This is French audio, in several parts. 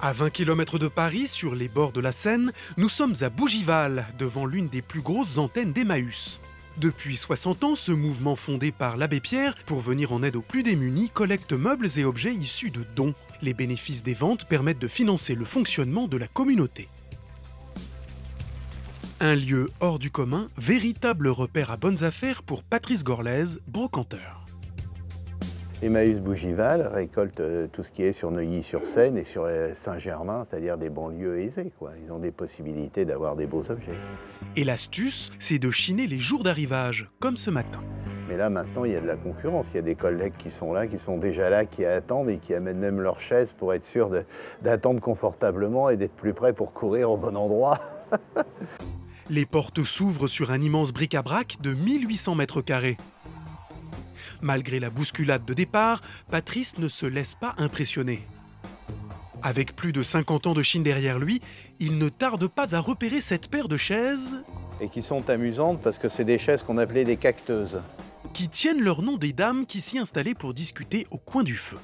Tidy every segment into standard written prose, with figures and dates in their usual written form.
À 20 km de Paris, sur les bords de la Seine, nous sommes à Bougival, devant l'une des plus grosses antennes d'Emmaüs. Depuis 60 ans, ce mouvement fondé par l'abbé Pierre pour venir en aide aux plus démunis collecte meubles et objets issus de dons. Les bénéfices des ventes permettent de financer le fonctionnement de la communauté. Un lieu hors du commun, véritable repère à bonnes affaires pour Patrice Gorlez, brocanteur. Emmaüs Bougival récolte tout ce qui est sur Neuilly-sur-Seine et sur Saint-Germain, c'est-à-dire des banlieues aisées, quoi. Ils ont des possibilités d'avoir des beaux objets. Et l'astuce, c'est de chiner les jours d'arrivage, comme ce matin. Mais là, maintenant, il y a de la concurrence. Il y a des collègues qui sont là, qui sont déjà là, qui attendent et qui amènent même leurs chaises pour être sûrs d'attendre confortablement et d'être plus près pour courir au bon endroit. Les portes s'ouvrent sur un immense bric-à-brac de 1800 mètres carrés. Malgré la bousculade de départ, Patrice ne se laisse pas impressionner. Avec plus de 50 ans de Chine derrière lui, il ne tarde pas à repérer cette paire de chaises... Et qui sont amusantes parce que c'est des chaises qu'on appelait des cacteuses. ...qui tiennent leur nom des dames qui s'y installaient pour discuter au coin du feu.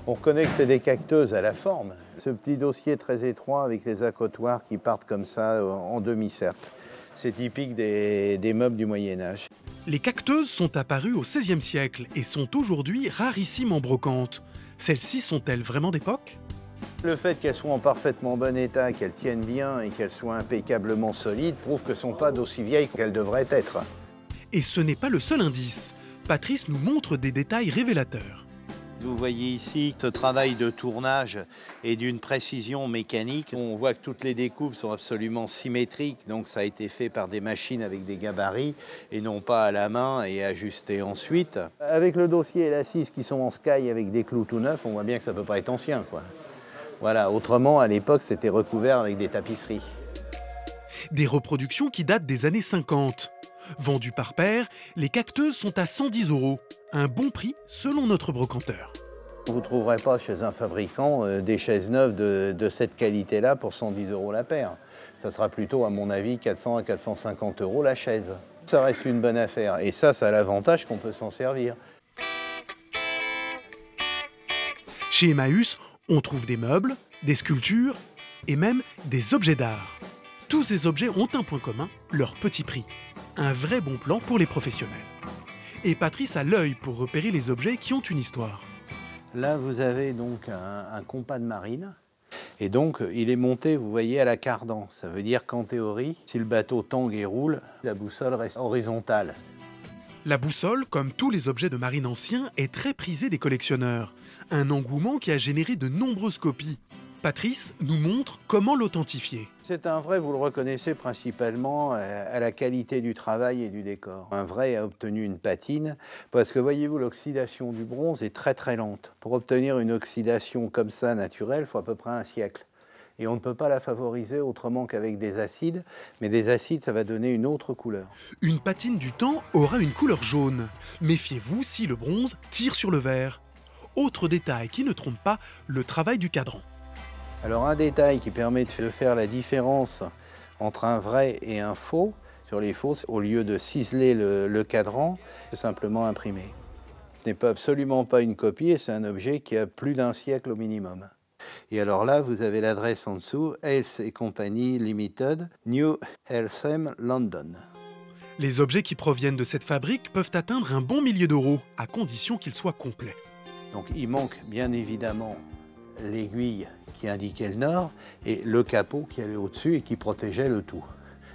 On reconnaît que c'est des cacteuses à la forme. Ce petit dossier très étroit avec les accotoirs qui partent comme ça en demi-cercle. C'est typique des meubles du Moyen-Âge. Les cacteuses sont apparues au XVIe siècle et sont aujourd'hui rarissimes en brocante. Celles-ci sont-elles vraiment d'époque ? Le fait qu'elles soient en parfaitement bon état, qu'elles tiennent bien et qu'elles soient impeccablement solides prouve qu'elles ne sont pas d'aussi vieilles qu'elles devraient être. Et ce n'est pas le seul indice. Patrice nous montre des détails révélateurs. Vous voyez ici ce travail de tournage et d'une précision mécanique. On voit que toutes les découpes sont absolument symétriques, donc ça a été fait par des machines avec des gabarits et non pas à la main et ajusté ensuite. Avec le dossier et l'assise qui sont en sky avec des clous tout neufs, on voit bien que ça ne peut pas être ancien, quoi. Voilà, autrement, à l'époque, c'était recouvert avec des tapisseries. Des reproductions qui datent des années 50. Vendues par paire, les cacteuses sont à 110 €. Un bon prix selon notre brocanteur. Vous ne trouverez pas chez un fabricant des chaises neuves de cette qualité-là pour 110 € la paire. Ça sera plutôt, à mon avis, 400 à 450 € la chaise. Ça reste une bonne affaire. Et ça a l'avantage qu'on peut s'en servir. Chez Emmaüs, on trouve des meubles, des sculptures et même des objets d'art. Tous ces objets ont un point commun, leur petit prix. Un vrai bon plan pour les professionnels. Et Patrice a l'œil pour repérer les objets qui ont une histoire. Là, vous avez donc un compas de marine. Et donc, il est monté, vous voyez, à la cardan. Ça veut dire qu'en théorie, si le bateau tangue et roule, la boussole reste horizontale. La boussole, comme tous les objets de marine anciens, est très prisée des collectionneurs. Un engouement qui a généré de nombreuses copies. Patrice nous montre comment l'authentifier. C'est un vrai, vous le reconnaissez principalement à la qualité du travail et du décor. Un vrai a obtenu une patine parce que voyez-vous, l'oxydation du bronze est très très lente. Pour obtenir une oxydation comme ça naturelle, il faut à peu près un siècle. Et on ne peut pas la favoriser autrement qu'avec des acides, mais des acides, ça va donner une autre couleur. Une patine du temps aura une couleur jaune. Méfiez-vous si le bronze tire sur le vert. Autre détail qui ne trompe pas, le travail du cadran. Alors un détail qui permet de faire la différence entre un vrai et un faux, sur les faux, au lieu de ciseler le cadran, c'est simplement imprimé. Ce n'est absolument pas une copie et c'est un objet qui a plus d'un siècle au minimum. Et alors là, vous avez l'adresse en dessous, Ace & Company Limited, New Eltham, London. Les objets qui proviennent de cette fabrique peuvent atteindre un bon millier d'euros, à condition qu'ils soient complets. Donc il manque bien évidemment l'aiguille qui indiquait le nord et le capot qui allait au-dessus et qui protégeait le tout.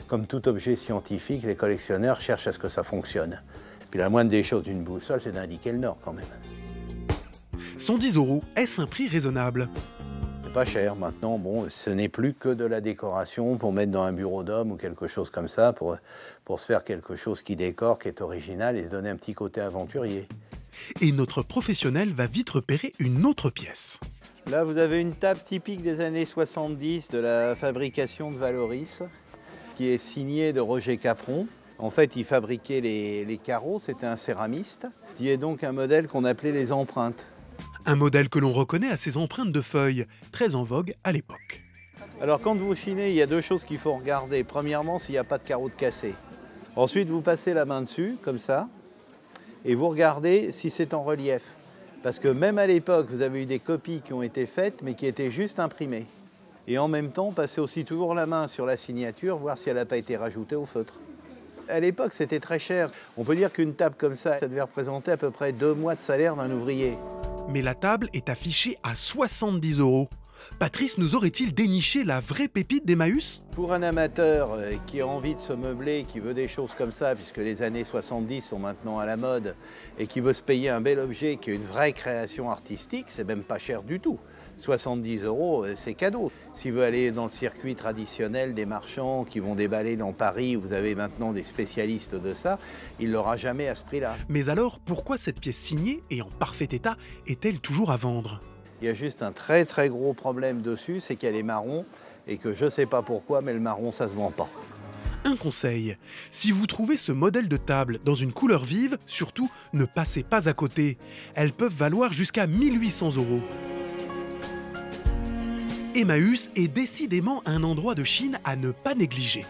Comme tout objet scientifique, les collectionneurs cherchent à ce que ça fonctionne. Puis la moindre des choses d'une boussole, c'est d'indiquer le nord quand même. 110 €, est-ce un prix raisonnable? C'est pas cher. Maintenant, bon, ce n'est plus que de la décoration pour mettre dans un bureau d'homme ou quelque chose comme ça, pour se faire quelque chose qui décore, qui est original et se donner un petit côté aventurier. Et notre professionnel va vite repérer une autre pièce. Là, vous avez une table typique des années 70 de la fabrication de Valoris, qui est signée de Roger Capron. En fait, il fabriquait les carreaux, c'était un céramiste, qui est donc un modèle qu'on appelait les empreintes. Un modèle que l'on reconnaît à ses empreintes de feuilles, très en vogue à l'époque. Alors quand vous chinez, il y a deux choses qu'il faut regarder. Premièrement, s'il n'y a pas de carreau de cassé. Ensuite, vous passez la main dessus, comme ça, et vous regardez si c'est en relief. Parce que même à l'époque, vous avez eu des copies qui ont été faites, mais qui étaient juste imprimées. Et en même temps, passez aussi toujours la main sur la signature, voir si elle n'a pas été rajoutée au feutre. À l'époque, c'était très cher. On peut dire qu'une table comme ça devait représenter à peu près 2 mois de salaire d'un ouvrier. Mais la table est affichée à 70 €. Patrice nous aurait-il déniché la vraie pépite d'Emmaüs? Pour un amateur qui a envie de se meubler, qui veut des choses comme ça, puisque les années 70 sont maintenant à la mode, et qui veut se payer un bel objet qui est une vraie création artistique, c'est même pas cher du tout. 70 €, c'est cadeau. S'il veut aller dans le circuit traditionnel des marchands qui vont déballer dans Paris, vous avez maintenant des spécialistes de ça, il l'aura jamais à ce prix-là. Mais alors, pourquoi cette pièce signée et en parfait état est-elle toujours à vendre? Il y a juste un très très gros problème dessus, c'est qu'elle est marron et que je ne sais pas pourquoi, mais le marron, ça se vend pas. Un conseil, si vous trouvez ce modèle de table dans une couleur vive, surtout ne passez pas à côté. Elles peuvent valoir jusqu'à 1800 €. Emmaüs est décidément un endroit de Chine à ne pas négliger.